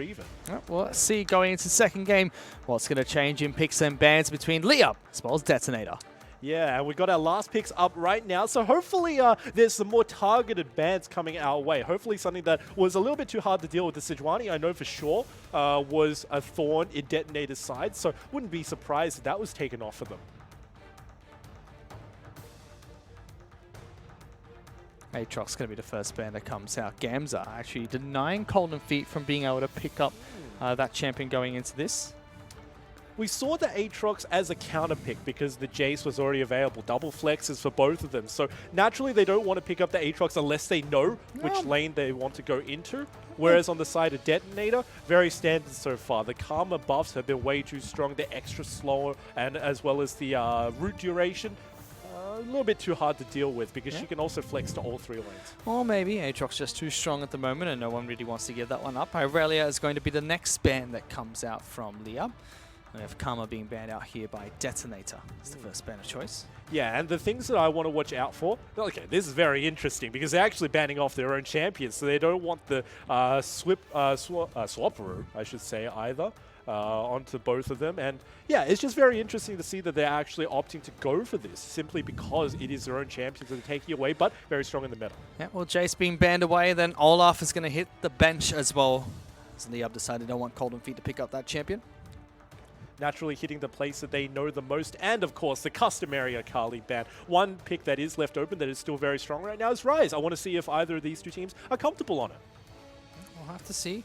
even. Well, let's see going into the second game what's going to change in picks and bans between LYB as well as Detonator. Yeah, and we've got our last picks up right now, so hopefully there's some more targeted bans coming our way. Hopefully something that was a little bit too hard to deal with the Sejuani, I know for sure, was a thorn in Detonator's side, so wouldn't be surprised if that was taken off of them. Aatrox going to be the first ban that comes out. Gamza actually denying Golden Feet from being able to pick up that champion going into this. We saw the Aatrox as a counter pick because the Jace was already available. Double flexes for both of them. So naturally they don't want to pick up the Aatrox unless they know which lane they want to go into. Whereas on the side of Detonator, very standard so far. The Karma buffs have been way too strong. They're extra slower, and as well as the root duration. A little bit too hard to deal with because she can also flex to all 3 lanes. Or maybe Aatrox just too strong at the moment and no one really wants to give that one up. Irelia is going to be the next ban that comes out from LYB. We have Karma being banned out here by Detonator. It's the first banner choice. Yeah, and the things that I want to watch out for, okay, this is very interesting because they're actually banning off their own champions, so they don't want the Swapperoo, I should say, either. Onto both of them, and yeah, it's just very interesting to see that they're actually opting to go for this simply because it is their own champions that are taking away, but very strong in the meta. Yeah, well, Jace being banned away, then Olaf is going to hit the bench as well. As LYB decided they don't want Golden Feet to pick up that champion. Naturally hitting the place that they know the most, and of course the customary Akali ban. One pick that is left open that is still very strong right now is Ryze. I want to see if either of these two teams are comfortable on it. We'll have to see.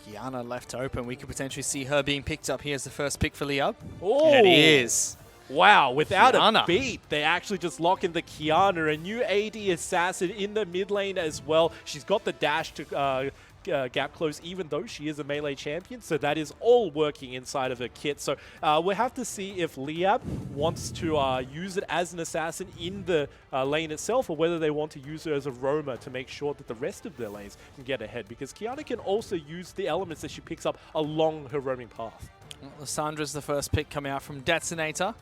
Kiana left open. We could potentially see her being picked up here as the first pick for LYB. Oh, and it is. Wow, without Kiana. a beat, they actually just lock in the Kiana, a new AD assassin in the mid lane as well. She's got the dash to gap close, even though she is a melee champion, so that is all working inside of her kit. So we'll have to see if LYB wants to use it as an assassin in the lane itself, or whether they want to use her as a roamer to make sure that the rest of their lanes can get ahead, because Kiana can also use the elements that she picks up along her roaming path. Well, Lyssandra's the first pick coming out from Detonator.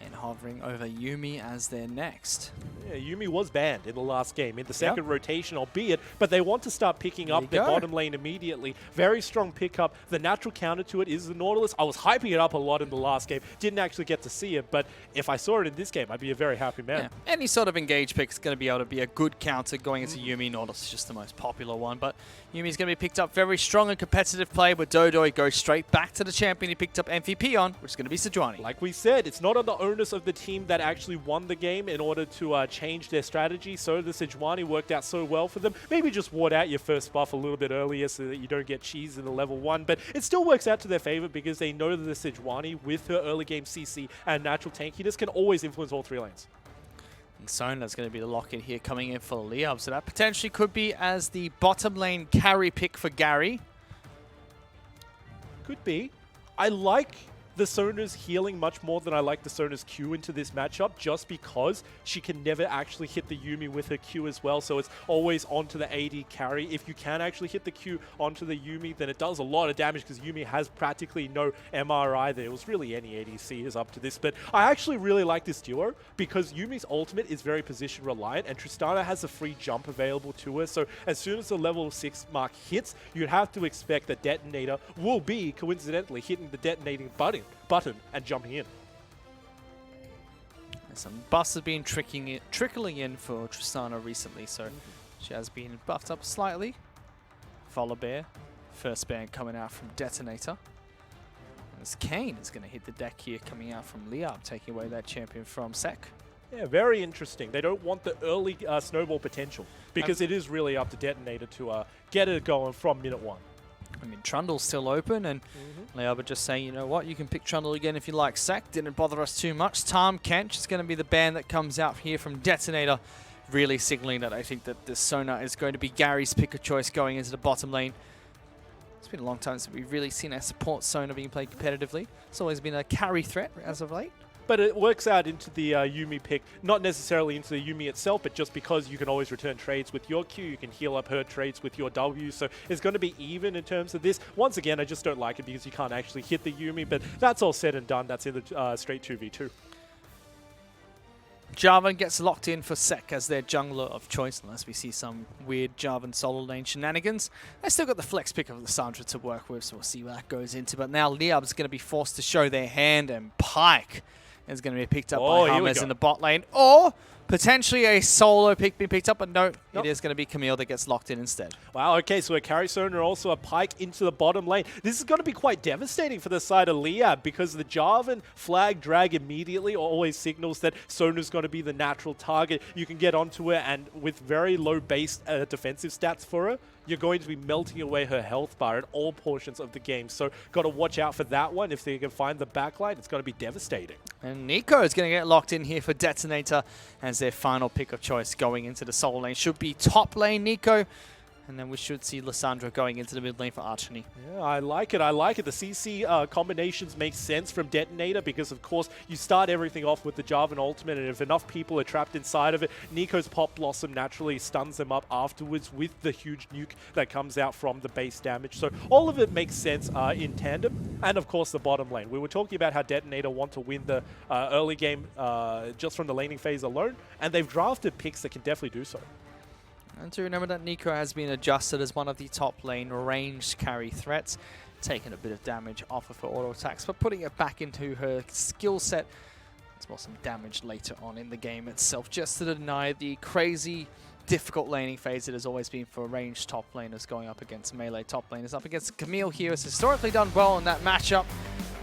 And hovering over Yuumi as their next. Yeah, Yuumi was banned in the last game, in the second rotation, albeit, but they want to start picking up the bottom lane immediately. Very strong pickup. The natural counter to it is the Nautilus. I was hyping it up a lot in the last game. Didn't actually get to see it, but if I saw it in this game, I'd be a very happy man. Yeah. Any sort of engage pick is going to be able to be a good counter going into Yuumi. Nautilus is just the most popular one, but Yuumi's going to be picked up very strong and competitive play, but Dodo goes straight back to the champion he picked up MVP on, which is going to be Sejuani. Like we said, it's not on the onus of the team that actually won the game in order to change their strategy, so the Sejuani worked out so well for them. Maybe just ward out your first buff a little bit earlier so that you don't get cheese in the level 1, but it still works out to their favor because they know that the Sejuani, with her early game CC and natural tankiness, can always influence all 3 lanes. And Sona's going to be the lock-in here coming in for LYB, so that potentially could be as the bottom lane carry pick for Gary. Could be. I like the Sona's healing much more than I like the Sona's Q into this matchup, just because she can never actually hit the Yuumi with her Q as well, so it's always onto the AD carry. If you can actually hit the Q onto the Yuumi, then it does a lot of damage because Yuumi has practically no MR either. It was really any ADC is up to this, but I actually really like this duo because Yuumi's ultimate is very position reliant and Tristana has a free jump available to her, so as soon as the level 6 mark hits, you'd have to expect that Detonator will be coincidentally hitting the detonating button and jumping in. Some buffs have been trickling in for Tristana recently, so she has been buffed up slightly. Volibear, first ban coming out from Detonator. As Kane is going to hit the deck here coming out from LYB, taking away that champion from Sek. Yeah, very interesting. They don't want the early snowball potential because it is really up to Detonator to get it going from minute 1. I mean, Trundle's still open, and LYB are just saying, you know what, you can pick Trundle again if you like. Sek didn't bother us too much. Tahm Kench is going to be the ban that comes out here from Detonator, really signaling that I think that the Sona is going to be Gary's pick of choice going into the bottom lane. It's been a long time since we've really seen a support Sona being played competitively. It's always been a carry threat as of late. But it works out into the Yuumi pick, not necessarily into the Yuumi itself, but just because you can always return trades with your Q, you can heal up her trades with your W, so it's going to be even in terms of this. Once again, I just don't like it because you can't actually hit the Yuumi, but that's all said and done. That's in the straight 2v2. Jarvan gets locked in for Sek as their jungler of choice, unless we see some weird Jarvan solo lane shenanigans. They still got the flex pick of Lissandra to work with, so we'll see what that goes into. But now LYB's going to be forced to show their hand, and Pyke is going to be picked up by James in the bot lane. Or potentially a solo pick being picked up, but no, it is going to be Camille that gets locked in instead. Wow, okay, so a carry Sona, also a Pyke into the bottom lane. This is going to be quite devastating for the side of LYB because the Jarvan flag drag immediately always signals that Sona's going to be the natural target. You can get onto her, and with very low base defensive stats for her, you're going to be melting away her health bar at all portions of the game. So got to watch out for that one. If they can find the backline, it's going to be devastating. And Nico is going to get locked in here for Detonator as their final pick of choice going into the solo lane. Should be top lane Nico. And then we should see Lissandra going into the mid lane for Archony. Yeah, I like it. I like it. The CC combinations make sense from Detonator because, of course, you start everything off with the Jarvan ultimate, and if enough people are trapped inside of it, Nico's Pop Blossom naturally stuns them up afterwards with the huge nuke that comes out from the base damage. So all of it makes sense in tandem. And, of course, the bottom lane. We were talking about how Detonator want to win the early game just from the laning phase alone, and they've drafted picks that can definitely do so. And to remember that Nico has been adjusted as one of the top lane ranged carry threats, taking a bit of damage off of her auto attacks, but putting it back into her skill set. As well, some damage later on in the game itself, just to deny the crazy difficult laning phase it has always been for ranged top laners going up against melee top laners. Up against Camille here, has historically done well in that matchup.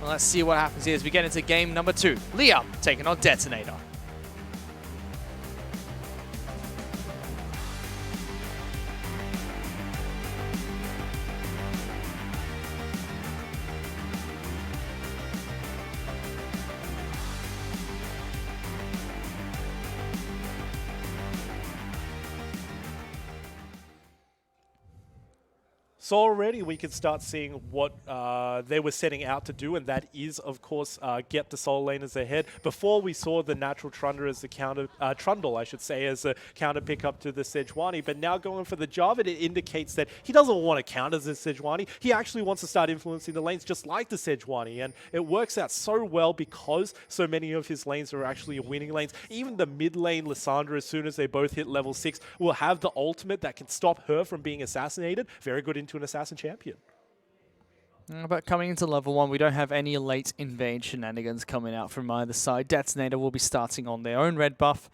Well, let's see what happens here as we get into game number 2. LYB taking on Detonator. So already we can start seeing what they were setting out to do, and that is, of course, get the solo laners ahead. Before we saw the natural Trundle as the counter, Trundle, I should say, as a counter pickup to the Sejuani, but now going for the Jarvan, it indicates that he doesn't want to counter the Sejuani. He actually wants to start influencing the lanes just like the Sejuani, and it works out so well because so many of his lanes are actually winning lanes. Even the mid lane, Lissandra, as soon as they both hit level 6, will have the ultimate that can stop her from being assassinated. Very good into an assassin champion. But coming into level 1, we don't have any late invade shenanigans coming out from either side. Detonator will be starting on their own red buff.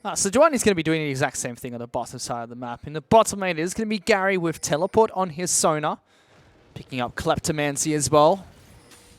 So Sejuani's going to be doing the exact same thing on the bottom side of the map. In the bottom lane, it is going to be Gary with Teleport on his Sona, picking up Kleptomancy as well.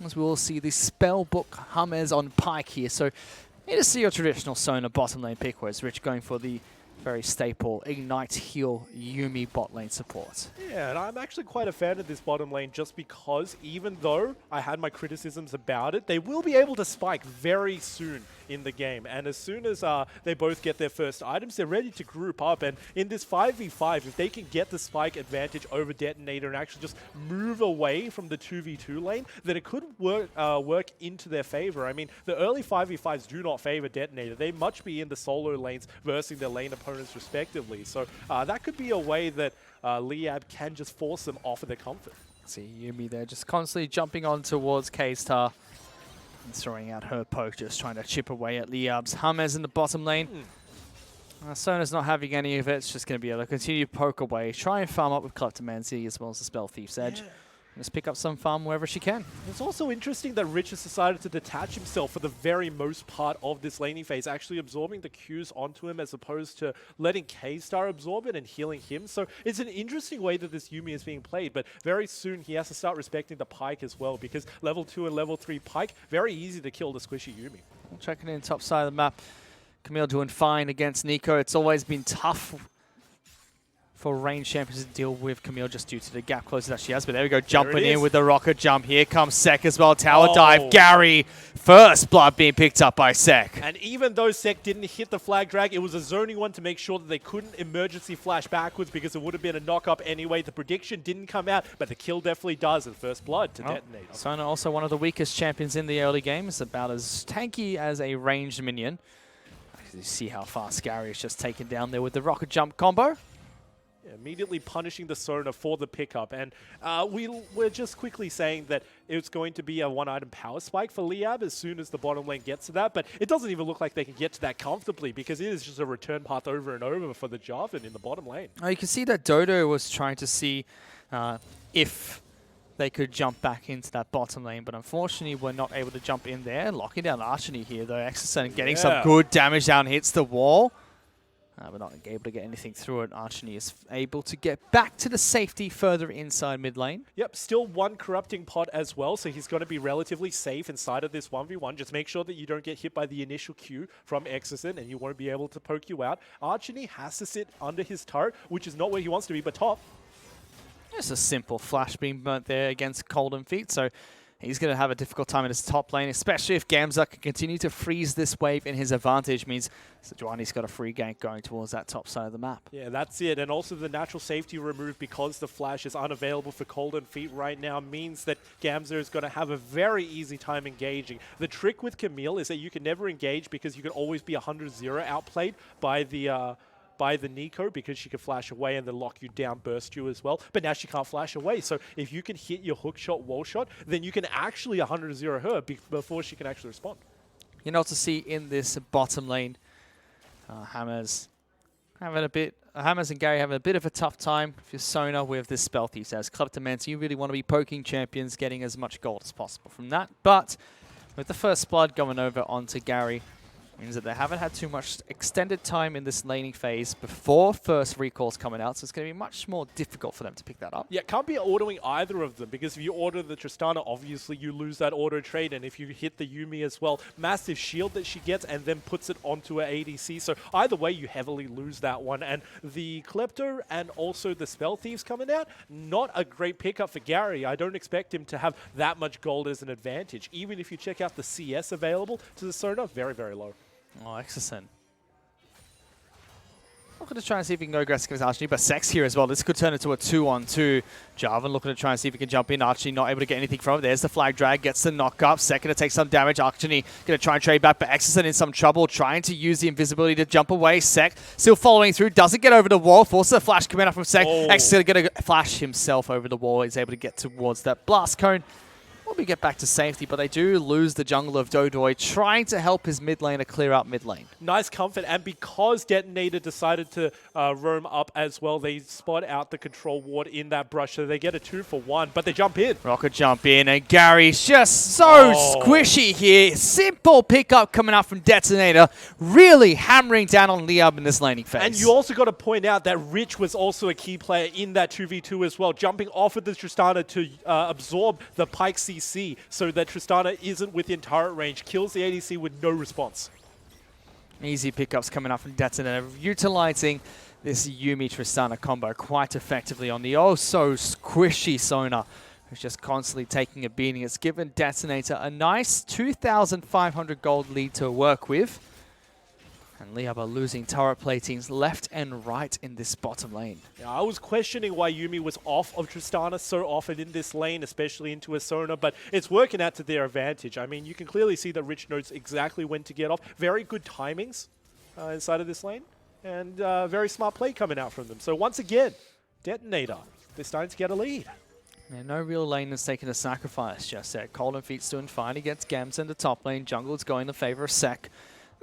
As we will see the Spellbook James on Pyke here. So you just see your traditional Sona bottom lane pick, whereas Rich going for the very staple Ignite Heal Yuumi bot lane support. Yeah, and I'm actually quite a fan of this bottom lane just because even though I had my criticisms about it, they will be able to spike very soon in the game. And as soon as they both get their first items, they're ready to group up. And in this 5v5, if they can get the spike advantage over Detonator and actually just move away from the 2v2 lane, then it could work into their favor. I mean, the early 5v5s do not favor Detonator. They much be in the solo lanes versus their lane opponents respectively. So that could be a way that LYB can just force them off of their comfort. See Yuumi there just constantly jumping on towards K-Star and throwing out her poke, just trying to chip away at LYB's. James in the bottom lane. Sona's not having any of it. It's just going to be able to continue poke away, try and farm up with Kleptomancy as well as the Spell Thief's Edge. Yeah. Just pick up some farm wherever she can. It's also interesting that Rich has decided to detach himself for the very most part of this laning phase, actually absorbing the Qs onto him as opposed to letting K-Star absorb it and healing him. So it's an interesting way that this Yuumi is being played, but very soon he has to start respecting the Pyke as well, because level 2 and level 3 Pyke, very easy to kill the squishy Yuumi. Checking in top side of the map. Camille doing fine against Nico. It's always been tough for range champions to deal with Camille just due to the gap closer that she has. But there we go, jumping in with the rocket jump. Here comes Sek as well. Tower dive. Gary, first blood being picked up by Sek. And even though Sek didn't hit the flag drag, it was a zoning one to make sure that they couldn't emergency flash backwards because it would have been a knock-up anyway. The prediction didn't come out, but the kill definitely does. And first blood to Detonator. Sona also one of the weakest champions in the early game. It's about as tanky as a ranged minion. You see how fast Gary is just taken down there with the rocket jump combo. Immediately punishing the Sona for the pickup. And we're just quickly saying that it's going to be a one-item power spike for LYB as soon as the bottom lane gets to that. But it doesn't even look like they can get to that comfortably because it is just a return path over and over for the Jarvan in the bottom lane. Oh, you can see that Dodo was trying to see if they could jump back into that bottom lane, but unfortunately we're not able to jump in there. Locking down Archony here though, Exercent getting some good damage down, hits the wall. We're not able to get anything through it. Archony is able to get back to the safety further inside mid lane. Yep, still one corrupting pot as well, so he's going to be relatively safe inside of this 1v1. Just make sure that you don't get hit by the initial Q from Exercent and you won't be able to poke you out. Archony has to sit under his turret, which is not where he wants to be, but top. Just a simple flash beam burnt there against Golden Feet, so he's going to have a difficult time in his top lane, especially if Gamza can continue to freeze this wave in his advantage. Means Sejuani's got a free gank going towards that top side of the map. Yeah, that's it. And also the natural safety removed because the flash is unavailable for Golden Feet right now means that Gamza is going to have a very easy time engaging. The trick with Camille is that you can never engage because you can always be 100-0 outplayed by the Nico because she can flash away and then lock you down, burst you as well. But now she can't flash away. So if you can hit your hook shot, wall shot, then you can actually 100-0 her before she can actually respond. You know what to see in this bottom lane. Hammers and Gary having a bit of a tough time for Sona with this spell thief. As Kleptomancer, you really want to be poking champions, getting as much gold as possible from that. But with the first blood going over onto Gary, means that they haven't had too much extended time in this laning phase before first recalls coming out, so it's going to be much more difficult for them to pick that up. Yeah, can't be autoing either of them, because if you order the Tristana, obviously you lose that auto trade, and if you hit the Yuumi as well, massive shield that she gets and then puts it onto her ADC, so either way you heavily lose that one. And the Klepto and also the Spell Thieves coming out, not a great pickup for Gary. I don't expect him to have that much gold as an advantage. Even if you check out the CS available to the Sona, very, very low. Oh, Exercent. Looking to try and see if he can go aggressive with Archie, but Sex here as well. This could turn into a 2-on-2. Jarvan looking to try and see if he can jump in. Archie not able to get anything from it. There's the flag drag, gets the knock up. Second to take some damage. Archie going to try and trade back, but Exercent in some trouble, trying to use the invisibility to jump away. Sek still following through, doesn't get over the wall. Forces a flash coming up from Sek. Exercent going to flash himself over the wall. He's able to get towards that blast cone. Will we get back to safety, but they do lose the jungle of Dodoy, trying to help his mid laner clear out mid lane. Nice comfort, and because Detonator decided to roam up as well, they spot out the control ward in that brush, so they get a 2-for-1, but they jump in. Rocket jump in, and Gary's just so squishy here. Simple pickup coming out from Detonator, really hammering down on LYB in this laning phase. And you also got to point out that Rich was also a key player in that 2v2 as well, jumping off of the Tristana to absorb the Pyke CC so that Tristana isn't within turret range, kills the ADC with no response. Easy pickups coming up from Detonator, utilizing this Yuumi Tristana combo quite effectively on the so squishy Sona, who's just constantly taking a beating. It's given Detonator a nice 2,500 gold lead to work with. And LYB are losing turret platings left and right in this bottom lane. Yeah, I was questioning why Yuumi was off of Tristana so often in this lane, especially into a Sona, but it's working out to their advantage. I mean, you can clearly see that Rich knows exactly when to get off. Very good timings inside of this lane, and very smart play coming out from them. So once again, Detonator, they're starting to get a lead. Yeah, no real lane has taken a sacrifice just yet. Golden Feet's doing fine against Gamza in the top lane. Jungle's going in favor of Sek.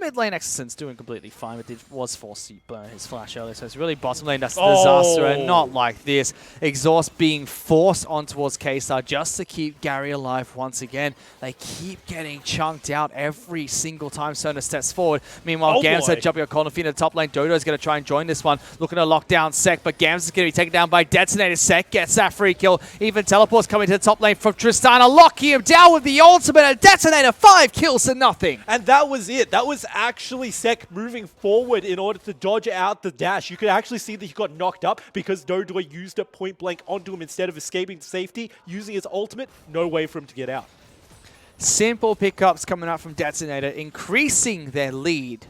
Mid lane Exercent's doing completely fine, but was forced to burn his flash earlier, so it's really bottom lane that's the disaster, and not like this. Exhaust being forced on towards K-Star just to keep Gary alive once again. They keep getting chunked out every single time Sona steps forward. Meanwhile, Gamza jumping on Golden Feet in the top lane. Dodo's going to try and join this one, looking to lock down Sek, but Gamza's going to be taken down by Detonator. Sek gets that free kill. Even teleports coming to the top lane from Tristana, locking him down with the ultimate, and Detonator 5 kills to nothing. And that was it. That was actually Sek moving forward in order to dodge out the dash. You could actually see that he got knocked up because Dodoy used it point blank onto him instead of escaping to safety, using his ultimate. No way for him to get out. Simple pickups coming out from Detonator, increasing their lead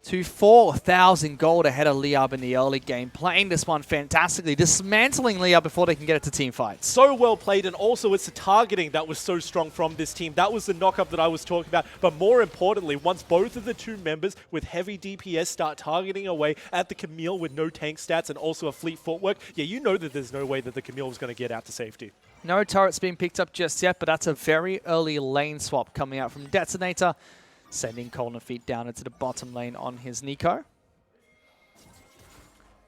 to 4,000 gold ahead of LYB in the early game, playing this one fantastically, dismantling LYB before they can get it to team fights. So well played, and also it's the targeting that was so strong from this team. That was the knock-up that I was talking about, but more importantly, once both of the two members with heavy DPS start targeting away at the Camille with no tank stats and also a fleet footwork, yeah, you know that there's no way that the Camille was going to get out to safety. No turrets being picked up just yet, but that's a very early lane swap coming out from Detonator, sending Colin Feet down into the bottom lane on his Nico.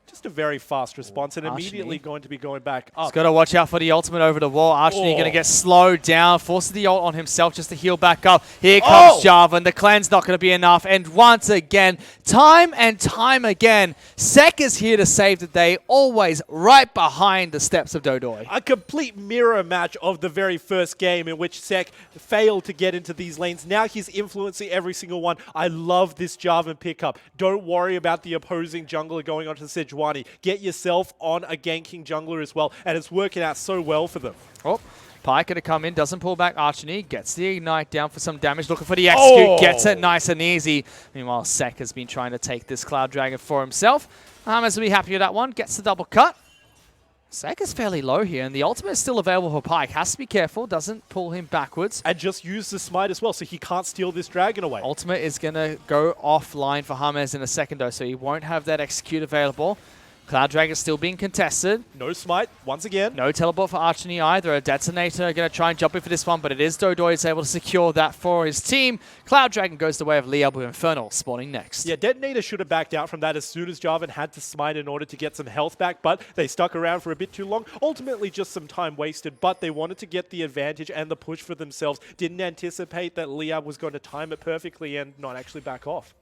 Just a very fast response and immediately going to be going back up. He's got to watch out for the ultimate over the wall. Archony going to get slowed down, forces the ult on himself just to heal back up. Here comes Jarvan. The cleanse not going to be enough. And once again, time and time again, Sek is here to save the day, always right behind the steps of Dodoy. A complete mirror match of the very first game in which Sek failed to get into these lanes. Now he's influencing every single one. I love this Jarvan pickup. Don't worry about the opposing jungler going onto the Sejuani. Get yourself on a ganking jungler as well, and it's working out so well for them. Oh, Pyke going to come in, doesn't pull back Archony, gets the Ignite down for some damage, looking for the execute, gets it nice and easy. Meanwhile, Sek has been trying to take this Cloud Dragon for himself. Hammers will be happy with that one, gets the double cut. Sek is fairly low here, and the ultimate is still available for Pyke. Has to be careful, doesn't pull him backwards. And just use the smite as well, so he can't steal this dragon away. Ultimate is going to go offline for Hammers in a second, though, so he won't have that execute available. Cloud Dragon still being contested. No smite, once again. No teleport for Archony either. A Detonator going to try and jump in for this one, but it is Dodoy is able to secure that for his team. Cloud Dragon goes the way of LYB with Infernal spawning next. Yeah, Detonator should have backed out from that as soon as Jarvan had to smite in order to get some health back, but they stuck around for a bit too long. Ultimately, just some time wasted, but they wanted to get the advantage and the push for themselves. Didn't anticipate that LYB was going to time it perfectly and not actually back off.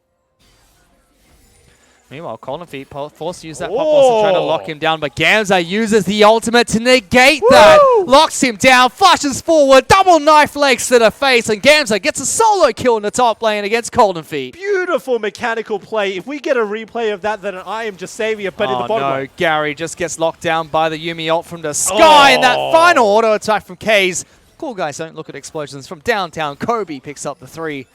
Meanwhile, Colin Feet forced to use that pop to try to lock him down, but Gamza uses the ultimate to negate that. Locks him down, flashes forward, double knife legs to the face, and Gamza gets a solo kill in the top lane against Colin Feet. Beautiful mechanical play. If we get a replay of that, then I am just saving it, but in the bottom no, Gary just gets locked down by the Yuumi ult from the sky, and that final auto attack from Kaze. Cool guys don't look at explosions from downtown. Kobe picks up the 3.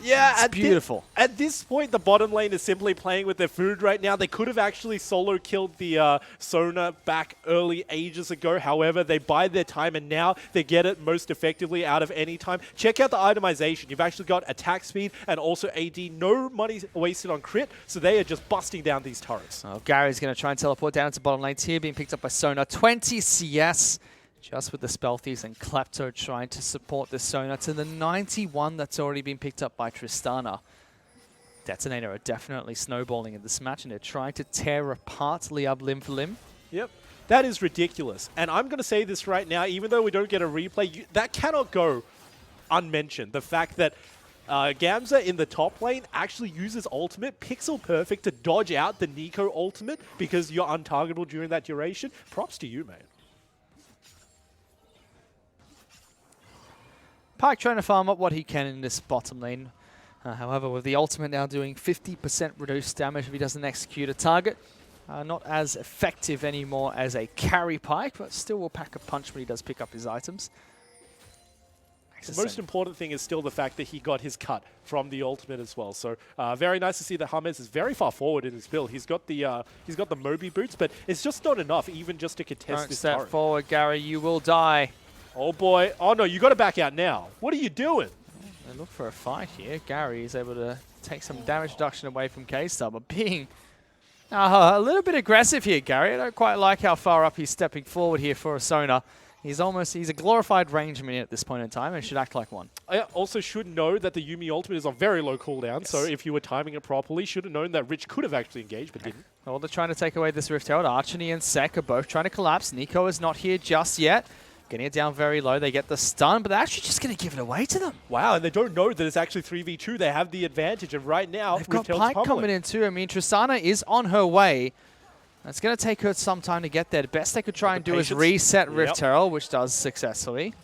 Yeah, it's beautiful. At this point, the bottom lane is simply playing with their food right now. They could have actually solo killed the Sona back early ages ago. However, they bide their time, and now they get it most effectively out of any time. Check out the itemization. You've actually got attack speed and also AD. No money wasted on crit, so they are just busting down these turrets. Oh, Gary's going to try and teleport down into bottom lane here, being picked up by Sona. 20 CS. Just with the Spell Thieves and Klepto trying to support the Sona to the 91 that's already been picked up by Tristana. Detonator are definitely snowballing in this match, and they're trying to tear apart LYB limb for limb. Yep. That is ridiculous. And I'm going to say this right now, even though we don't get a replay, that cannot go unmentioned. The fact that Gamza in the top lane actually uses ultimate pixel perfect to dodge out the Nico ultimate because you're untargetable during that duration. Props to you, mate. Pyke trying to farm up what he can in this bottom lane. However, with the ultimate now doing 50% reduced damage if he doesn't execute a target. Not as effective anymore as a carry Pyke, but still will pack a punch when he does pick up his items. The most important thing is still the fact that he got his cut from the ultimate as well. So very nice to see that Hammers is very far forward in his build. He's got the Moby boots, but it's just not enough even just to contest this turret. Don't step forward, Gary. You will die. Oh boy. Oh no, you got to back out now. What are you doing? They look for a fight here. Gary is able to take some damage reduction away from K-Star, but being a little bit aggressive here, Gary. I don't quite like how far up he's stepping forward here for a Sona. He's a glorified range minion at this point in time and should act like one. I also should know that the Yuumi ultimate is on very low cooldown, yes. So if you were timing it properly, should have known that Rich could have actually engaged, but didn't. Well, they're trying to take away this Rift Herald. Archony and Sek are both trying to collapse. Nico is not here just yet. Getting it down very low. They get the stun, but they're actually just going to give it away to them. Wow, and they don't know that it's actually 3v2. They have the advantage, and right now, they've got Pyke coming in too. I mean, Tristana is on her way. It's going to take her some time to get there. The best they could try and do is reset Rift Herald, which does successfully.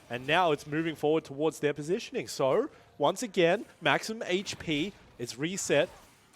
And now it's moving forward towards their positioning. So, once again, maximum HP is reset.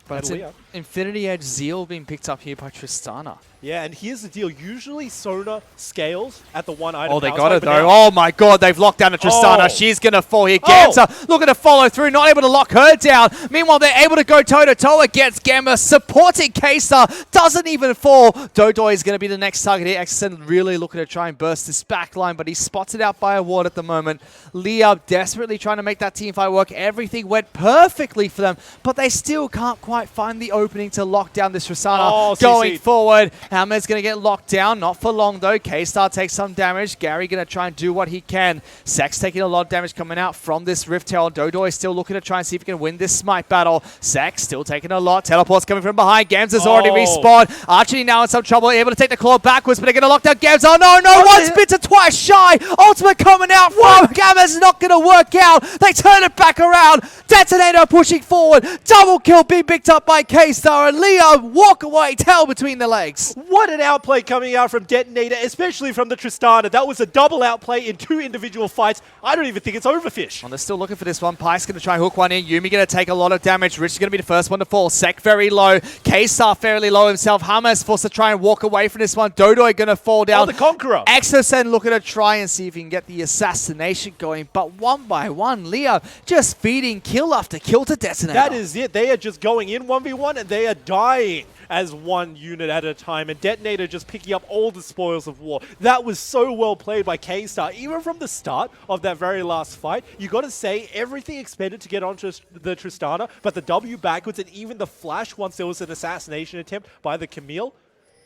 But it's an Infinity Edge Zeal being picked up here by Tristana. Yeah, and here's the deal. Usually Sona scales at the one item. Oh, they power got spike, it but though. now- Oh my god, they've locked down to Tristana. Oh. She's going to fall here. Gamza looking to follow through, not able to lock her down. Meanwhile, they're able to go toe-to-toe against Gamma, supporting K-Star. Doesn't even fall. Dodo is going to be the next target here. Exen really looking to try and burst this back line, but he's spotted out by a ward at the moment. Liab desperately trying to make that team fight work. Everything went perfectly for them, but they still can't quite find the opening to lock down this Tristana. Oh, going CC. forward. Hammer's going to get locked down. Not for long, though. K-Star takes some damage. Gary going to try and do what he can. Sex taking a lot of damage coming out from this Rift Tail. Dodo is still looking to try and see if he can win this smite battle. Sex still taking a lot. Teleport's coming from behind. Gamza's already respawned. Archie now in some trouble. Able to take the claw backwards, but they're going to lock down Gamza. Oh, no. Once bitten, twice shy. Ultimate coming out from Gamma's not going to work out. They turn it back around. Detonator pushing forward. Double kill being picked up by K-Star, and Leo walk away, tail between the legs. What an outplay coming out from Detonator, especially from the Tristana. That was a double outplay in 2 individual fights. I don't even think it's over, Fish. Well, they're still looking for this one. Pike's going to try and hook one in. Yumi going to take a lot of damage. Rich is going to be the first one to fall. Sek very low. K-Star fairly low himself. Hammer's forced to try and walk away from this one. Dodo going to fall down. Oh, the Conqueror. Exosen looking to try and see if he can get the assassination going. But one by one, Leo just feeding kill after kill to Detonator. That is it. They are just going in 1v1 and they are dying as one unit at a time, and Detonator just picking up all the spoils of war. That was so well played by K-Star. Even from the start of that very last fight, you got to say everything expended to get onto the Tristana, but the W backwards and even the flash once there was an assassination attempt by the Camille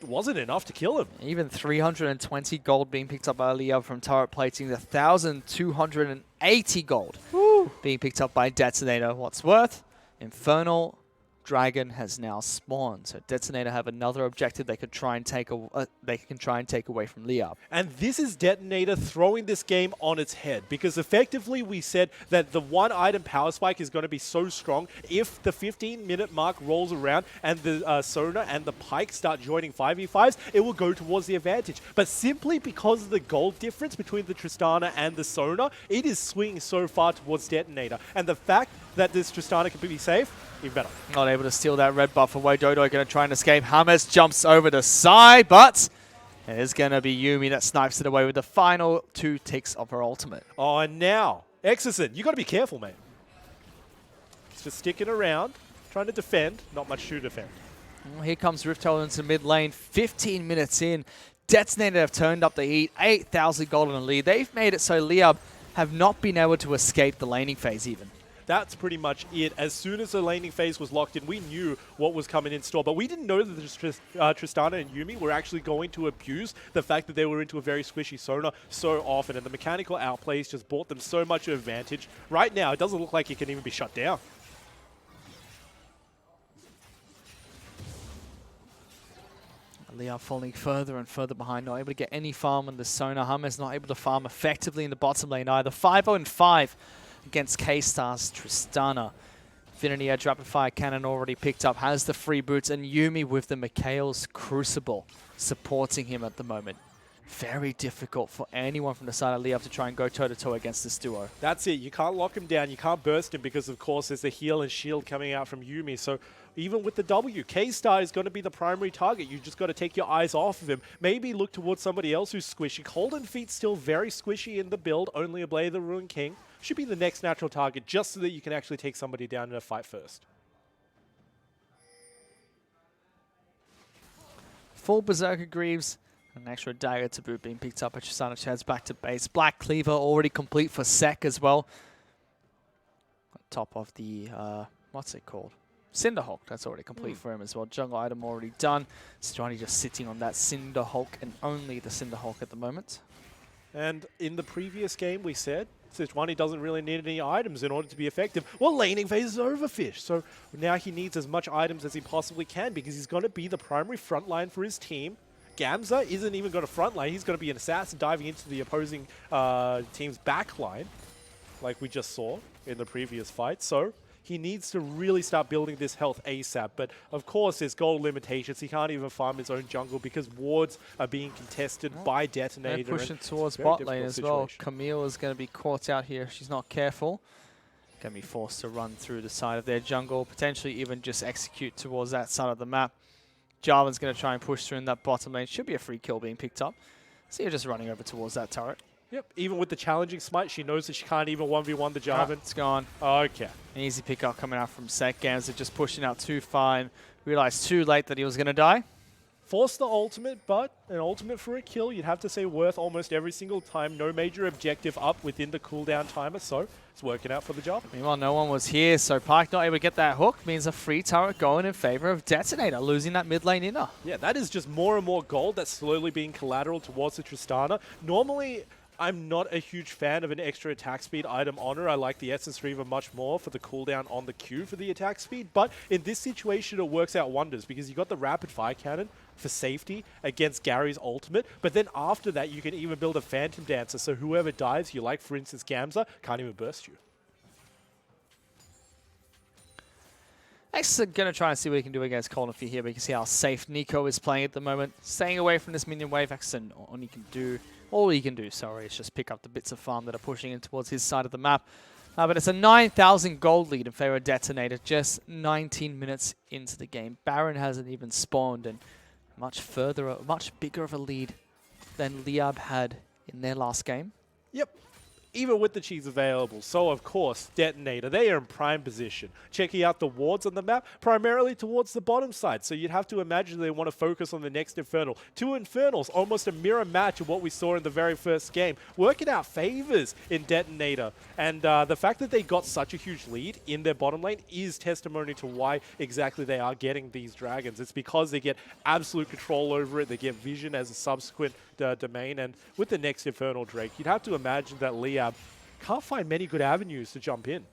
wasn't enough to kill him. Even 320 gold being picked up by Leo from turret plating, the 1,280 gold being picked up by Detonator. What's worth? Infernal Dragon has now spawned, so Detonator have another objective they could try and take away from Liab. And this is Detonator throwing this game on its head, because effectively we said that the one item power spike is going to be so strong if the 15-minute mark rolls around and the Sona and the Pike start joining 5v5s, it will go towards the advantage. But simply because of the gold difference between the Tristana and the Sona, it is swinging so far towards Detonator. And the fact that this Tristana can be safe, even better. Not able to steal that red buff away. Dodo going to try and escape. Hammers jumps over the side, but it is going to be Yumi that snipes it away with the final 2 ticks of her ultimate. Oh, and now, Exosen, you got to be careful, mate. He's just sticking around, trying to defend. Not much to defend. Well, here comes Riftel into mid lane. 15 minutes in. Detonator have turned up the heat. 8,000 gold in the lead. They've made it so Liab have not been able to escape the laning phase even. That's pretty much it. As soon as the laning phase was locked in, we knew what was coming in store. But we didn't know that the Tristana and Yumi were actually going to abuse the fact that they were into a very squishy Sona so often. And the mechanical outplays just brought them so much advantage. Right now, it doesn't look like it can even be shut down. Liab falling further and further behind, not able to get any farm on the Sona. Hummer's not able to farm effectively in the bottom lane either. 5-0-5 against K-Star's Tristana. Infinity Edge Rapid Fire Cannon already picked up, has the free boots, and Yumi with the Mikhail's Crucible supporting him at the moment. Very difficult for anyone from the side of Liab to try and go toe-to-toe against this duo. That's it. You can't lock him down. You can't burst him because, of course, there's the heal and shield coming out from Yumi. So even with the W, K-Star is going to be the primary target. You just got to take your eyes off of him. Maybe look towards somebody else who's squishy. Golden Feet's still very squishy in the build. Only a Blade of the Ruined King should be the next natural target, just so that you can actually take somebody down in a fight first. Full Berserker Greaves. An extra dagger to boot being picked up. Tristana heads back to base. Black Cleaver already complete for Sek as well. On top of the, what's it called? Cinderhulk. That's already complete for him as well. Jungle item already done. Sejuani just sitting on that Cinderhulk and only the Cinderhulk at the moment. And in the previous game, we said Sejuani doesn't really need any items in order to be effective. Well, laning phase is over, Fish. So now he needs as much items as he possibly can because he's going to be the primary frontline for his team. Gamza isn't even going to frontline. He's going to be an assassin diving into the opposing team's backline, like we just saw in the previous fight. So he needs to really start building this health ASAP. But of course, there's gold limitations. He can't even farm his own jungle because wards are being contested by Detonator. They're pushing towards bot lane as well. Camille is going to be caught out here if she's not careful. Going to be forced to run through the side of their jungle, potentially even just execute towards that side of the map. Jarvan's going to try and push through in that bottom lane. Should be a free kill being picked up. So you're just running over towards that turret. Yep, even with the challenging smite, she knows that she can't even 1v1 the Jarvan. It's gone. Okay. An easy pickup coming out from Sek. Gamza just pushing out too far and realized too late that he was going to die. Forced the ultimate, but an ultimate for a kill, you'd have to say worth almost every single time. No major objective up within the cooldown timer, so it's working out for the Jarvan. Meanwhile, no one was here, so Pyke not able to get that hook means a free turret going in favor of Detonator, losing that mid lane inner. Yeah, that is just more and more gold that's slowly being collateral towards the Tristana. Normally, I'm not a huge fan of an extra attack speed item on her. I like the Essence Reaver much more for the cooldown on the Q for the attack speed. But in this situation, it works out wonders because you got the rapid fire cannon for safety against Gary's ultimate. But then after that, you can even build a Phantom Dancer. So whoever dives you, like for instance Gamza, can't even burst you. X is going to try and see what he can do against Cold Fear here. But you can see how safe Nico is playing at the moment. Staying away from this minion wave. X, all he can do, is just pick up the bits of farm that are pushing in towards his side of the map. But it's a 9,000 gold lead in favor of Detonator, just 19 minutes into the game. Baron hasn't even spawned, and much bigger of a lead than LYB had in their last game. Yep. Even with the cheese available. So, of course, Detonator, they are in prime position. Checking out the wards on the map, primarily towards the bottom side. So you'd have to imagine they want to focus on the next Infernal. 2 Infernals, almost a mirror match of what we saw in the very first game. Working out favors in Detonator. And the fact that they got such a huge lead in their bottom lane is testimony to why exactly they are getting these dragons. It's because they get absolute control over it. They get vision as a subsequent domain. And with the next Infernal Drake, you'd have to imagine that LYB can't find many good avenues to jump in.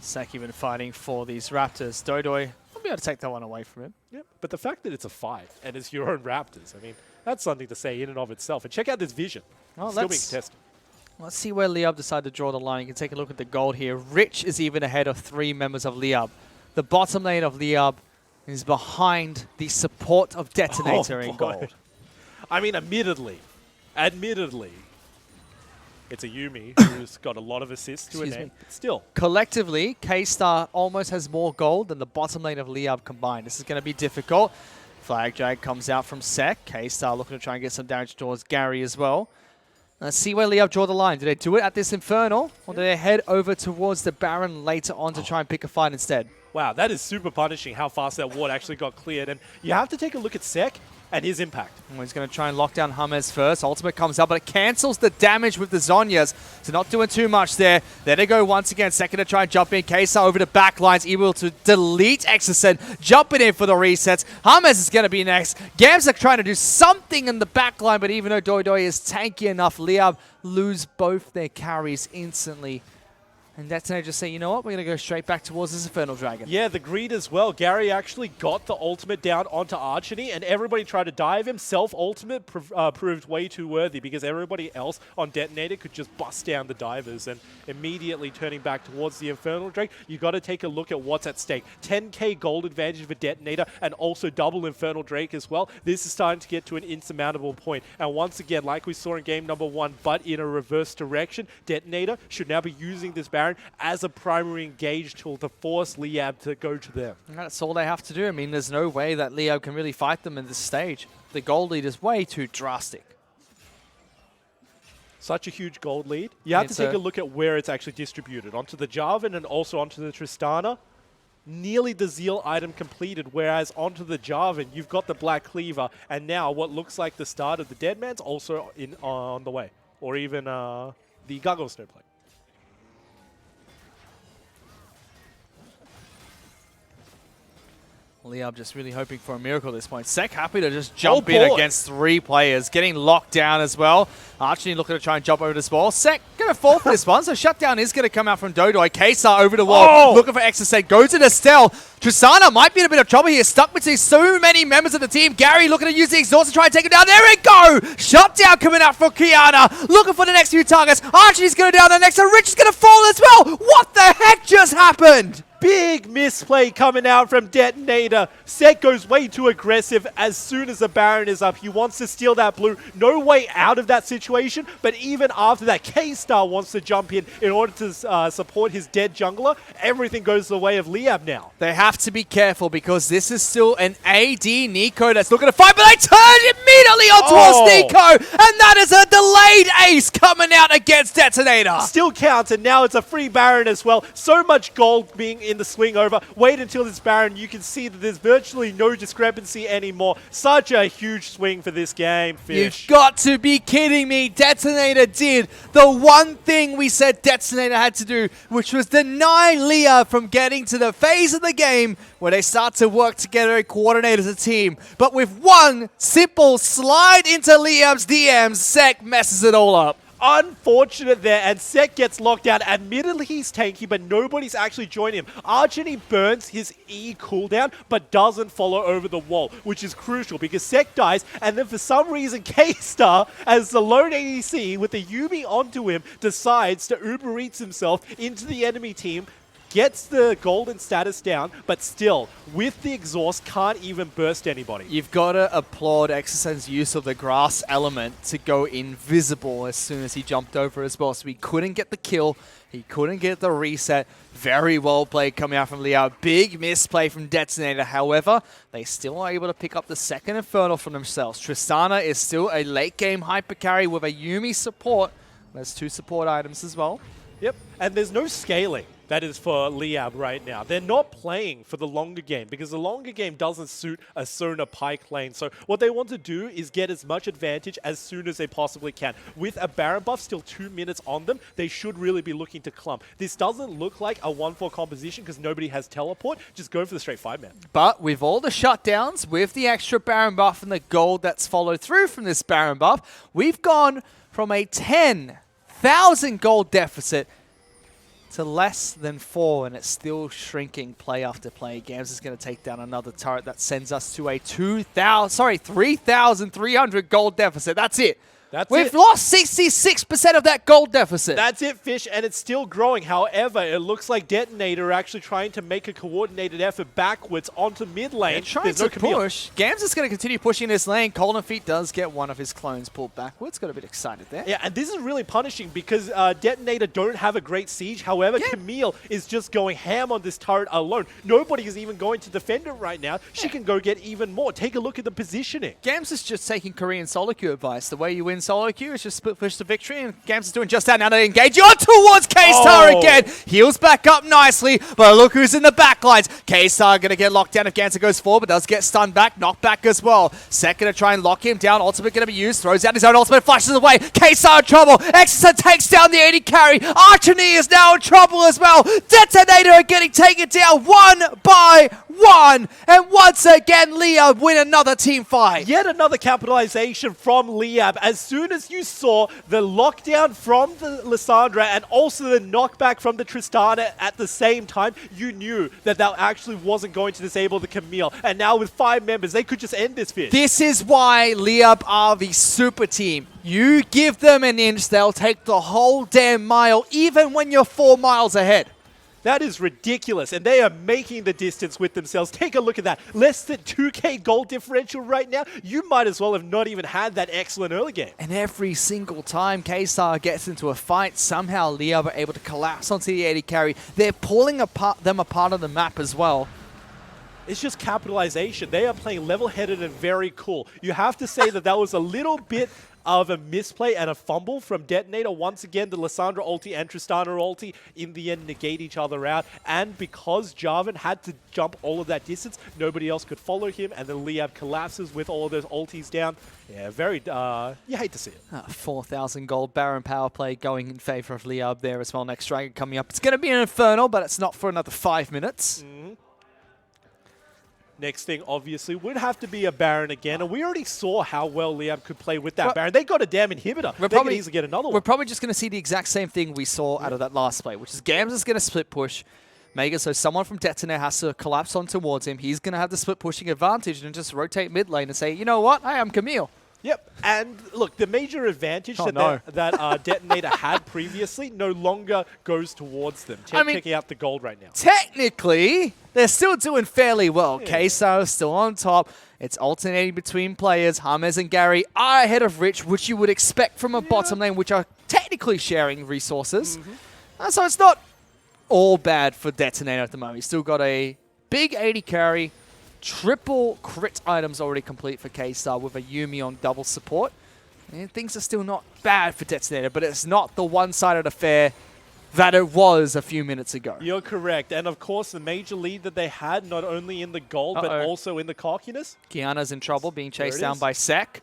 Sek even fighting for these Raptors. Dodoy will be able to take that one away from him. Yep. But the fact that it's a fight and it's your own Raptors, I mean, that's something to say in and of itself. And check out this vision. Well, still being tested. Let's see where LYB decide to draw the line. You can take a look at the gold here. Rich is even ahead of 3 members of LYB. The bottom lane of LYB is behind the support of Detonator in gold. I mean, admittedly, it's a Yuumi who's got a lot of assists to her name. Still. Collectively, K-Star almost has more gold than the bottom lane of LYB combined. This is going to be difficult. Flag drag comes out from Sek. K-Star looking to try and get some damage towards Gary as well. Let's see where LYB draw the line. Do they do it at this Infernal, or do they head over towards the Baron later on to try and pick a fight instead? Wow, that is super punishing how fast that ward actually got cleared. And you have to take a look at Sek and his impact. He's going to try and lock down James first. Ultimate comes up, but it cancels the damage with the Zhonyas. So not doing too much there. There they go once again. Second to try and jump in. K-Star over the back lines, able to delete Exocet, jumping in for the resets. James is going to be next. Gamza trying to do something in the back line, but even though Doidoi is tanky enough, LYB lose both their carries instantly. And Detonator just say, you know what, we're going to go straight back towards this Infernal Dragon. Yeah, the greed as well. Gary actually got the ultimate down onto Archony, and everybody tried to dive him. Self-ultimate proved way too worthy because everybody else on Detonator could just bust down the divers. And immediately turning back towards the Infernal Drake, you got to take a look at what's at stake. 10k gold advantage for Detonator and also double Infernal Drake as well. This is starting to get to an insurmountable point. And once again, like we saw in game number 1, but in a reverse direction, Detonator should now be using this Baron as a primary engage tool to force LYB to go to them. And that's all they have to do. I mean, there's no way that LYB can really fight them in this stage. The gold lead is way too drastic. Such a huge gold lead. You have to take a look at where it's actually distributed. Onto the Jarvan and also onto the Tristana. Nearly the Zeal item completed, whereas onto the Jarvan, you've got the Black Cleaver, and now what looks like the start of the Deadman's also on the way. Or even the Gargoyle Snowplate. LYB just really hoping for a miracle at this point. Sek happy to just jump in against 3 players, getting locked down as well. Archie looking to try and jump over this wall. Sek going to fall for this one, so shutdown is going to come out from Dodoy. K-Star over the wall, looking for Exocet, goes to Nestel. Tristana might be in a bit of trouble here, stuck between so many members of the team. Gary looking to use the exhaust to try and take him down. There we go! Shutdown coming out from Kiana, looking for the next few targets. Archie's going to down the next, and Rich is going to fall as well. What the heck just happened? Big misplay coming out from Detonator. Sek goes way too aggressive as soon as the Baron is up. He wants to steal that blue. No way out of that situation, but even after that, K-Star wants to jump in order to support his dead jungler. Everything goes the way of LYB now. They have to be careful because this is still an AD Nico that's looking to fight, but they turn immediately on towards Nico, and that is a delayed ace coming out against Detonator. Still counts, and now it's a free Baron as well. So much gold being in the swing over. Wait until this Baron. You can see that there's virtually no discrepancy anymore. Such a huge swing for this game, Fish. You've got to be kidding me. Detonator did the one thing we said Detonator had to do, which was deny LYB from getting to the phase of the game where they start to work together and coordinate as a team. But with one simple slide into LYB's DMs, Sek messes it all up. Unfortunate there, and Sek gets locked down. Admittedly, he's tanky, but nobody's actually joining him. Archony burns his E cooldown, but doesn't follow over the wall, which is crucial because Sek dies, and then for some reason, K-Star, as the lone ADC with the Yuumi onto him, decides to Uber Eats himself into the enemy team, gets the golden status down, but still, with the exhaust, can't even burst anybody. You've got to applaud Exosen's use of the grass element to go invisible as soon as he jumped over as well. So he couldn't get the kill, he couldn't get the reset. Very well played coming out from LYB. Big misplay from Detonator. However, they still are able to pick up the second Infernal for themselves. Tristana is still a late game hyper carry with a Yuumi support. There's 2 support items as well. Yep, and there's no scaling. That is for LYB right now. They're not playing for the longer game because the longer game doesn't suit a Sona Pike lane. So what they want to do is get as much advantage as soon as they possibly can. With a Baron buff still 2 minutes on them, they should really be looking to clump. This doesn't look like a 1-4 composition because nobody has teleport. Just go for the straight 5-man. But with all the shutdowns, with the extra Baron buff and the gold that's followed through from this Baron buff, we've gone from a 10,000 gold deficit to less than 4, and it's still shrinking play after play. Gams is going to take down another turret that sends us to a 3,300 gold deficit. That's it. We've lost 66% of that gold deficit. That's it, Fish, and it's still growing. However, it looks like Detonator are actually trying to make a coordinated effort backwards onto mid lane. They're trying to push. Gams is going to continue pushing this lane. Golden Feet does get one of his clones pulled backwards. Got a bit excited there. Yeah, and this is really punishing because Detonator don't have a great siege. However, Camille is just going ham on this turret alone. Nobody is even going to defend it right now. She can go get even more. Take a look at the positioning. Gams is just taking Korean solo queue advice. The way you win solo queue is just split push to victory, and Gams is doing just that. Now they engage on towards K-Star again. Heals back up nicely, but look who's in the backlines. K-Star going to get locked down if Ganser goes forward, but does get stunned back, knocked back as well. Sek going to try and lock him down. Ultimate going to be used, throws out his own ultimate, flashes away. K-Star in trouble. Exeter takes down the AD carry. Archony is now in trouble as well. Detonator are getting taken down 1 by 1. And once again, LYB win another team fight. Yet another capitalization from LYB. As soon as you saw the lockdown from the Lissandra and also the knockback from the Tristana at the same time, you knew that that actually wasn't going to disable the Camille. And now with 5 members, they could just end this Fish. This is why LYB are the super team. You give them an inch, they'll take the whole damn mile, even when you're 4 miles ahead. That is ridiculous, and they are making the distance with themselves. Take a look at that. Less than 2k gold differential right now. You might as well have not even had that excellent early game. And every single time K-Star gets into a fight, somehow LYB are able to collapse onto the AD carry. They're pulling them apart on the map as well. It's just capitalization. They are playing level-headed and very cool. You have to say that that was a little bit of a misplay and a fumble from Detonator. Once again, the Lissandra ulti and Tristana ulti in the end negate each other out. And because Jarvan had to jump all of that distance, nobody else could follow him. And then LYB collapses with all of those ultis down. Yeah, very, you hate to see it. 4,000 gold Baron power play going in favor of LYB there as well. Next Dragon coming up. It's going to be an Infernal, but it's not for another 5 minutes. Next thing, obviously, would have to be a Baron again. And we already saw how well LYB could play with that Baron. They got a damn inhibitor. They could easily get another one. We're probably just going to see the exact same thing we saw out of that last play, which is Gams is going to split push. Mega, so someone from Detonator has to collapse on towards him. He's going to have the split pushing advantage and just rotate mid lane and say, you know what, I am Camille. Yep, and look, the major advantage that Detonator had previously no longer goes towards them. Checking out the gold right now. Technically, they're still doing fairly well. K-Star is still on top. It's alternating between players. James and Gary are ahead of Rich, which you would expect from a bottom lane, which are technically sharing resources. So it's not all bad for Detonator at the moment. He's still got a big 80 carry. Triple crit items already complete for K-Star with a Yuumi on double support. And things are still not bad for Detonator, but it's not the one-sided affair that it was a few minutes ago. You're correct. And of course, the major lead that they had, not only in the gold, but also in the cockiness. Kiana's in trouble, being chased down by Sek.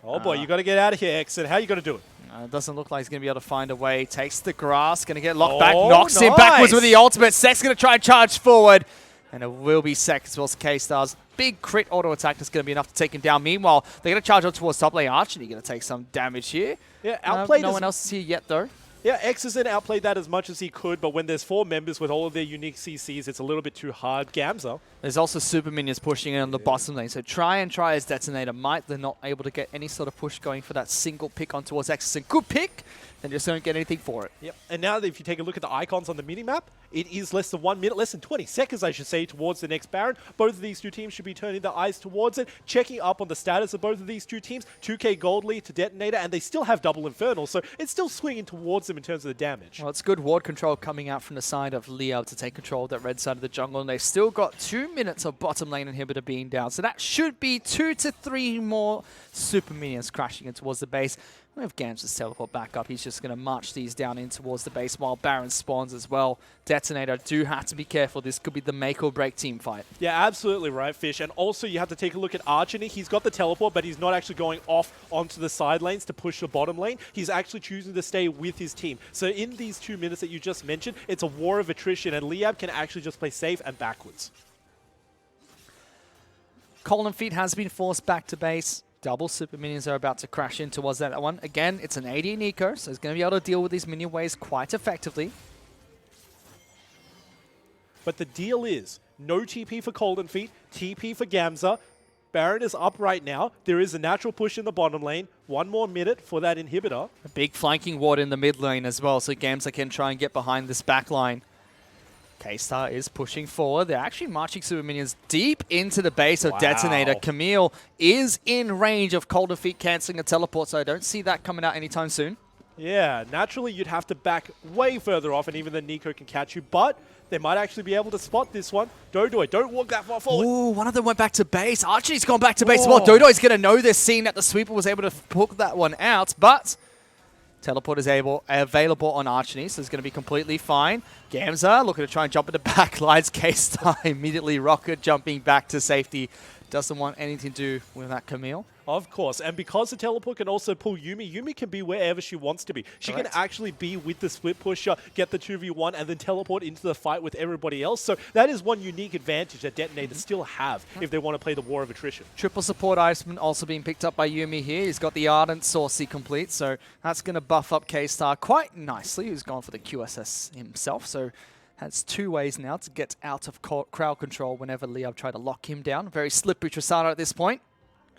Oh boy, you got to get out of here, Exit. How are you going to do it? It doesn't look like he's going to be able to find a way. Takes the grass, going to get locked back, knocks him backwards with the ultimate. Sek's going to try and charge forward. And it will be Sek as well as K-Star's big crit auto attack that's going to be enough to take him down. Meanwhile, they're going to charge up towards top lane. Archie going to take some damage here. Yeah, outplayed. No one else is here yet, though. Yeah, Exisen outplayed that as much as he could, but when there's 4 members with all of their unique CCs, it's a little bit too hard. Gamza. There's also super minions pushing in on the bottom lane, so try as Detonator might. They're not able to get any sort of push going for that single pick on towards Exisen. Good pick, then just don't get anything for it. Yep. And now if you take a look at the icons on the minimap, it is less than 1 minute, less than 20 seconds, I should say, towards the next Baron. Both of these two teams should be turning their eyes towards it, checking up on the status of both of these two teams. 2k gold lead to Detonator, and they still have double Infernal, so it's still swinging towards them in terms of the damage. Well, it's good ward control coming out from the side of LYB to take control of that red side of the jungle, and they've still got 2 minutes of bottom lane inhibitor being down, so that should be 2 to 3 more super minions crashing in towards the base. We have Gam's teleport back up. He's just going to march these down in towards the base while Baron spawns as well. Detonator do have to be careful. This could be the make or break team fight. Yeah, absolutely right, Fish. And also you have to take a look at Archony. He's got the teleport, but he's not actually going off onto the side lanes to push the bottom lane. He's actually choosing to stay with his team. So in these 2 minutes that you just mentioned, it's a war of attrition, and LYB can actually just play safe and backwards. Colin Feet has been forced back to base. Double super minions are about to crash in towards that one. Again, it's an AD Nico, so he's going to be able to deal with these minion waves quite effectively. But the deal is, no TP for Colin Feet, TP for Gamza. Baron is up right now. There is a natural push in the bottom lane. 1 more minute for that inhibitor. A big flanking ward in the mid lane as well, so Gamza can try and get behind this back line. K-Star is pushing forward. They're actually marching super minions deep into the base of Detonator. Camille is in range of Cold Defeat cancelling a teleport, so I don't see that coming out anytime soon. Yeah, naturally you'd have to back way further off, and even then Nico can catch you, but they might actually be able to spot this one. Dodoy, don't walk that far forward. Ooh, one of them went back to base. Archie's gone back to base as well. Dodoy's going to know this, seeing that the sweeper was able to poke that one out, but teleport is available on Archony, so it's going to be completely fine. Gamza looking to try and jump in the back lines. K-Star immediately rocket jumping back to safety. Doesn't want anything to do with that Camille. Of course, and because the teleport can also pull Yuumi, Yuumi can be wherever she wants to be. She can actually be with the split pusher, get the 2v1, and then teleport into the fight with everybody else. So that is one unique advantage that Detonator still have if they want to play the war of attrition. Triple support item also being picked up by Yuumi here. He's got the Ardent Saucy complete, so that's going to buff up K-Star quite nicely. He's gone for the QSS himself, so has 2 ways now to get out of crowd control whenever LYB try to lock him down. Very slippery Tristana at this point.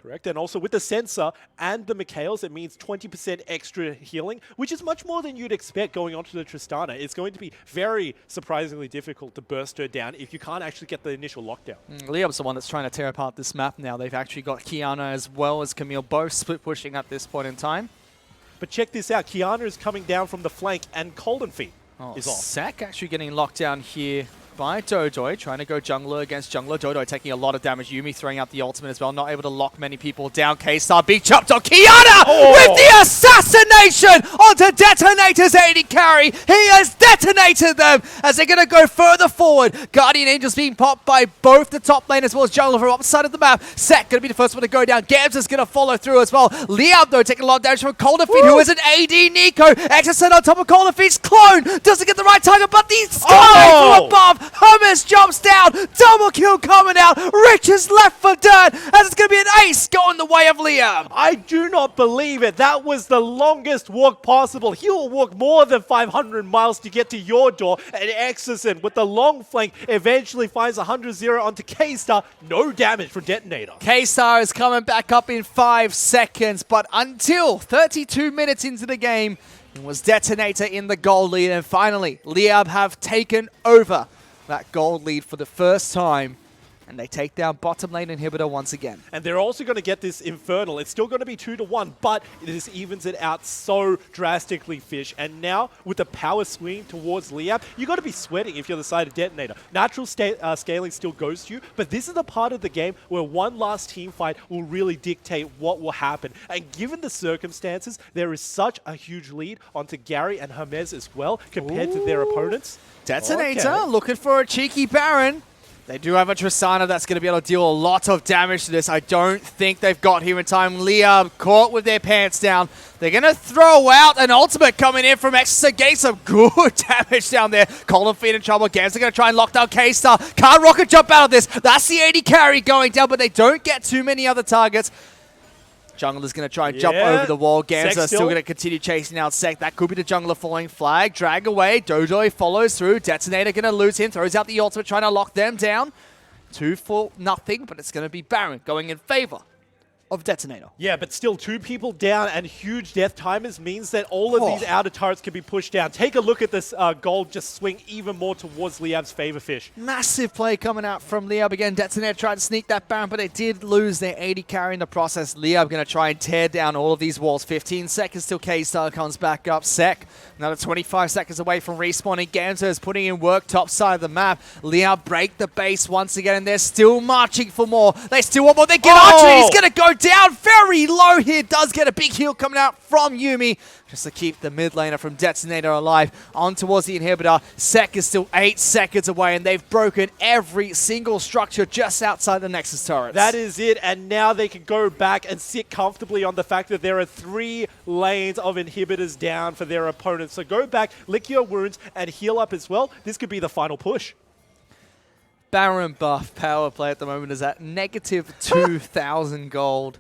Correct, and also with the sensor and the Mikhails, it means 20% extra healing, which is much more than you'd expect going onto the Tristana. It's going to be very surprisingly difficult to burst her down if you can't actually get the initial lockdown. LYB's the one that's trying to tear apart this map now. They've actually got Kiana as well as Camille, both split pushing at this point in time. But check this out, Kiana is coming down from the flank, and Colden Feet is off. Sek actually getting locked down here by Dodoy, trying to go jungler against jungler. Dodoy taking a lot of damage. Yuumi throwing out the ultimate as well, not able to lock many people down. K-Star being chopped on. Kiana with the assassination onto Detonator's 80 carry. He has detonated them as they're going to go further forward. Guardian Angels being popped by both the top lane as well as jungler from opposite side of the map. Sek going to be the first one to go down. Gams is going to follow through as well. LYB though taking a lot of damage from Cold Defeat, who is an AD Nico. Exercise on top of Cold Defeat's clone. Doesn't get the right target, but the sky from above Hermes jumps down. Double kill coming out. Rich is left for dead as it's going to be an ace going the way of Liam. I do not believe it. That was the longest walk possible. He will walk more than 500 miles to get to your door. And Exorcism with the long flank eventually finds 100-0 onto K-Star. No damage from Detonator. K-Star is coming back up in 5 seconds, but until 32 minutes into the game, it was Detonator in the gold lead, and finally, Liab have taken over that gold lead for the first time, and they take down bottom lane inhibitor once again. And they're also going to get this Infernal. It's still going to be 2-1, but this evens it out so drastically, Fish. And now, with the power swing towards Liab, you got to be sweating if you're the side of Detonator. Natural scaling still goes to you, but this is the part of the game where one last team fight will really dictate what will happen. And given the circumstances, there is such a huge lead onto Gary and Hermes as well compared to their opponents. Detonator looking for a cheeky Baron. They do have a Tristana that's going to be able to deal a lot of damage to this. I don't think they've got here in time. Liam caught with their pants down. They're going to throw out an ultimate coming in from Exeter. Getting some good damage down there. Colin Feed in trouble. Gams are going to try and lock down K-Star. Can't rocket jump out of this. That's the 80 carry going down, but they don't get too many other targets. Jungler's going to try and jump over the wall. Gamza still going to continue chasing out Sek. That could be the jungler falling flag. Drag away. Dodoy follows through. Detonator going to lose him. Throws out the ultimate, trying to lock them down. 2-0, but it's going to be Baron going in favor of Detonator. Yeah, but still 2 people down and huge death timers means that all of these outer turrets can be pushed down. Take a look at this gold just swing even more towards Liab's favor, Fish. Massive play coming out from Liab again. Detonator tried to sneak that Baron, but they did lose their 80 carry in the process. Liab going to try and tear down all of these walls. 15 seconds till K-Star comes back up. Sek, another 25 seconds away from respawning. Gamza is putting in work top side of the map. Liab break the base once again, and they're still marching for more. They still want more. They get Archer. He's going to go down very low here. Does get a big heal coming out from Yuumi just to keep the mid laner from Detonator alive. On towards the inhibitor. Sek is still 8 seconds away, and they've broken every single structure just outside the Nexus turrets. That is it, and now they can go back and sit comfortably on the fact that there are 3 lanes of inhibitors down for their opponents. So go back, lick your wounds, and heal up as well. This could be the final push. Baron buff power play at the moment is at negative 2,000 gold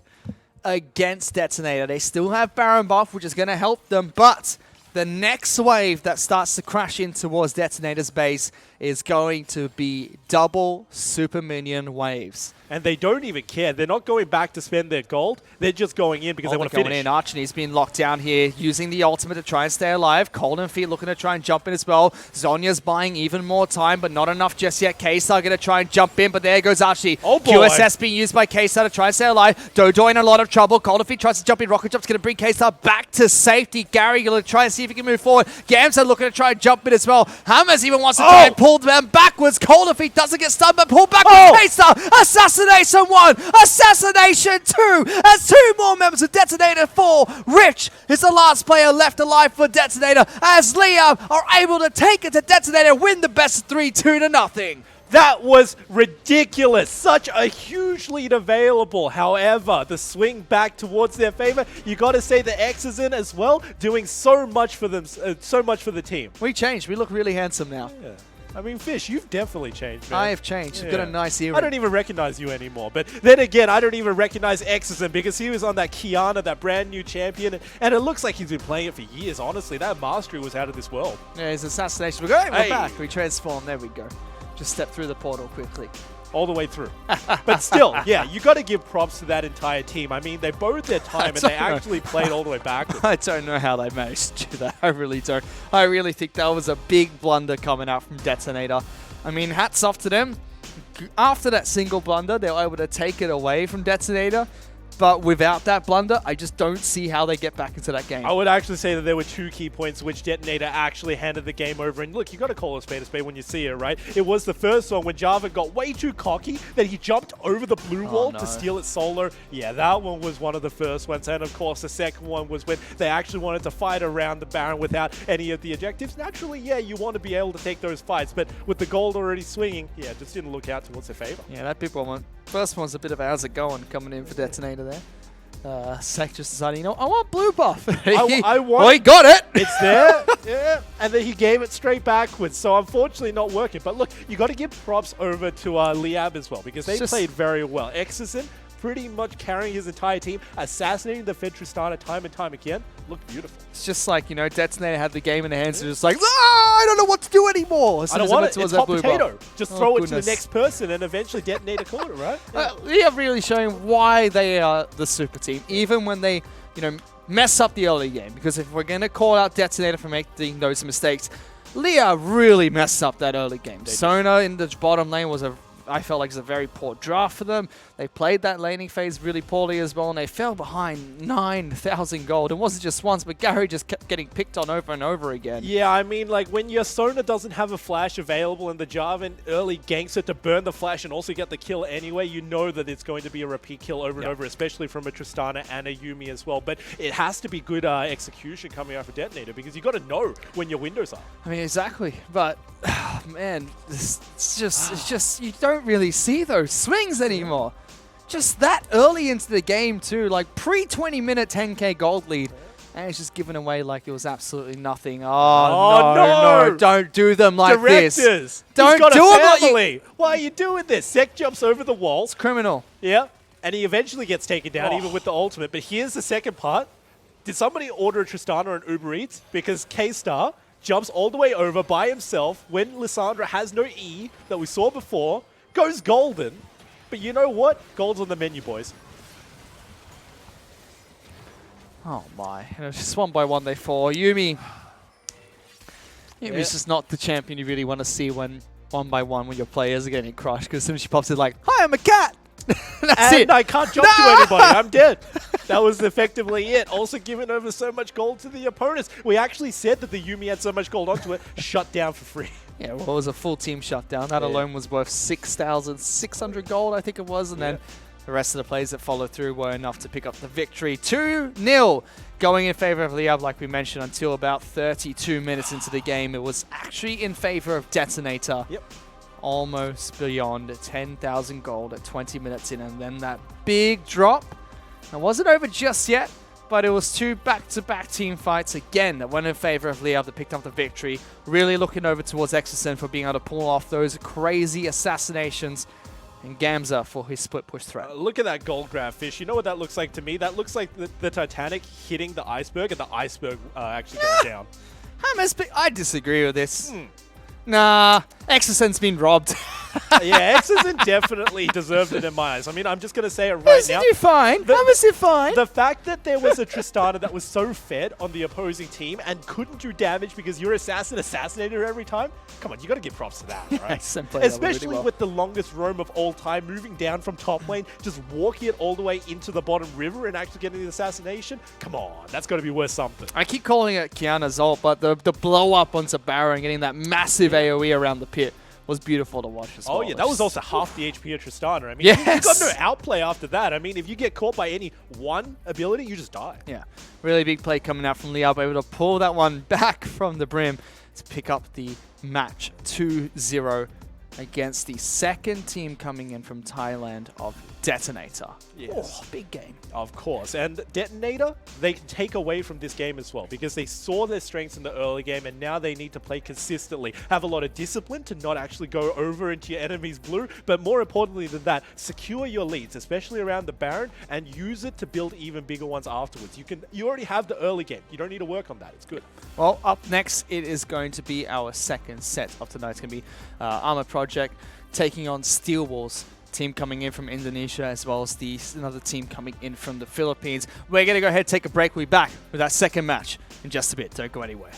against Detonator. They still have Baron buff, which is going to help them, but the next wave that starts to crash in towards Detonator's base is going to be double super minion waves. And they don't even care. They're not going back to spend their gold. They're just going in because they want to finish. Archie's been locked down here, using the ultimate to try and stay alive. Cold and Feet looking to try and jump in as well. Zonya's buying even more time, but not enough just yet. K-Star going to try and jump in, but there goes Archie. Oh boy. QSS being used by K-Star to try and stay alive. Dodo in a lot of trouble. Cold and Feet tries to jump in. Rocket Jump's going to bring K-Star back to safety. Gary going to try and see if he can move forward. Gamza looking to try and jump in as well. Hammers even wants to try and pull them backwards. Cold and Feet doesn't get stunned, but pulled back with K-Star. Assassination 1. Assassination 2, as 2 more members of Detonator 4. Rich is the last player left alive for Detonator, as Liam are able to take it to Detonator, win the best of 3, 2-0. That was ridiculous. Such a huge lead available. However, the swing back towards their favor, you got to say the X is in as well, doing so much for them, so much for the team. We changed. We look really handsome now. Yeah. I mean, Fish, you've definitely changed, man. I have changed. You've got a nice earring. I don't even recognize you anymore. But then again, I don't even recognize Exorcism because he was on that Kiana, that brand new champion. And it looks like he's been playing it for years, honestly. That mastery was out of this world. Yeah, his assassination. We're back. We transform. There we go. Just step through the portal quickly. All the way through. But still, yeah, you got to give props to that entire team. I mean, they borrowed their time and they actually played all the way backwards. I don't know how they managed to do that. I really don't. I really think that was a big blunder coming out from Detonator. I mean, hats off to them. After that single blunder, they were able to take it away from Detonator. But without that blunder, I just don't see how they get back into that game. I would actually say that there were 2 key points which Detonator actually handed the game over. And look, you got to call a spade when you see it, right? It was the first one when Java got way too cocky that he jumped over the blue wall to steal it solo. Yeah, that one was one of the first ones. And of course, the second one was when they actually wanted to fight around the Baron without any of the objectives. Naturally, yeah, you want to be able to take those fights. But with the gold already swinging, yeah, just didn't look out towards their favor. Yeah, that big one. First one's a bit of a how's it going coming in for Detonator there. Sec just decided, you know, I want blue buff. I want. Well, he got it. It's there, yeah. And then he gave it straight backwards. So unfortunately, not working. But look, you got to give props over to LYB as well because they played very well. Exerson pretty much carrying his entire team, assassinating the Fed Tristana time and time again. Looked beautiful. It's just like, you know, Detonator had the game in their hands and just like, I don't know what to do anymore. I don't want it. It's hot potato. Buff. Just throw it to the next person and eventually Detonator caught it, right? Yeah. They are really showing why they are the super team, even when they, you know, mess up the early game. Because if we're going to call out Detonator for making those mistakes, Leah really messed up that early game. Sona in the bottom lane was I felt like it was a very poor draft for them. They played that laning phase really poorly as well, and they fell behind 9,000 gold. It wasn't just once, but Gary just kept getting picked on over and over again. Yeah, I mean, like, when your Sona doesn't have a flash available and the Jarvan early ganks it to burn the flash and also get the kill anyway, you know that it's going to be a repeat kill over and over, especially from a Tristana and a Yuumi as well. But it has to be good execution coming out of Detonator because you got to know when your windows are. I mean, exactly. But, man, it's just, you don't really see those swings anymore. Just that early into the game too, like pre-20-minute 10k gold lead, and it's just given away like it was absolutely nothing. Oh no, don't do them like this. Don't do them like Why are you doing this? Sec jumps over the wall. It's criminal. Yeah, and he eventually gets taken down even with the ultimate. But here's the second part. Did somebody order a Tristana on Uber Eats? Because K-Star jumps all the way over by himself when Lissandra has no E that we saw before. Goes golden, but you know what? Gold's on the menu, boys. Oh my, and it was just one by one they fall. Yuumi's just not the champion you really want to see when one by one when your players are getting crushed, because as soon as she pops it like, hi, I'm a cat! That's it. I can't jump to anybody. I'm dead. That was effectively it. Also giving over so much gold to the opponents. We actually said that the Yuumi had so much gold onto it, shut down for free. Yeah, well, it was a full team shutdown. That alone was worth 6,600 gold, I think it was. And then the rest of the plays that followed through were enough to pick up the victory. 2-0 going in favor of LYB, like we mentioned, until about 32 minutes into the game. It was actually in favor of Detonator. Yep. Almost beyond 10,000 gold at 20 minutes in. And then that big drop. It wasn't over just yet, but it was two back-to-back team fights again that went in favor of LYB that picked up the victory. Really looking over towards Exerson for being able to pull off those crazy assassinations. And Gamza for his split push threat. Look at that gold grab fish. You know what that looks like to me? That looks like the Titanic hitting the iceberg and the iceberg actually going down. I disagree with this. Nah, Exerson's been robbed. Yeah, Exerson definitely deserved it in my eyes. I mean, I'm just going to say it right now. Fine. The fact that there was a Tristana that was so fed on the opposing team and couldn't do damage because your assassin assassinated her every time, come on, you got to give props to that, right? Especially with the longest roam of all time, moving down from top lane, just walking it all the way into the bottom river and actually getting the assassination. Come on, that's got to be worth something. I keep calling it Kiana's ult, but the blow up onto Barrow and getting that massive AoE around the pit was beautiful to watch as well. Oh yeah, that was also half the HP of Tristana. I mean, you got no outplay after that. I mean, if you get caught by any one ability, you just die. Yeah, really big play coming out from LYB, able to pull that one back from the brim to pick up the match 2-0 against the second team coming in from Thailand of Detonator. Yes. Oh, big game. Of course. And Detonator, they can take away from this game as well because they saw their strengths in the early game and now they need to play consistently. Have a lot of discipline to not actually go over into your enemy's blue, but more importantly than that, secure your leads, especially around the Baron, and use it to build even bigger ones afterwards. You already have the early game. You don't need to work on that. It's good. Well, up next, it is going to be our second set of tonight. It's going to be Armor Project taking on Steel Walls. Team coming in from Indonesia, as well as another team coming in from the Philippines. We're going to go ahead and take a break. We'll be back with that second match in just a bit. Don't go anywhere.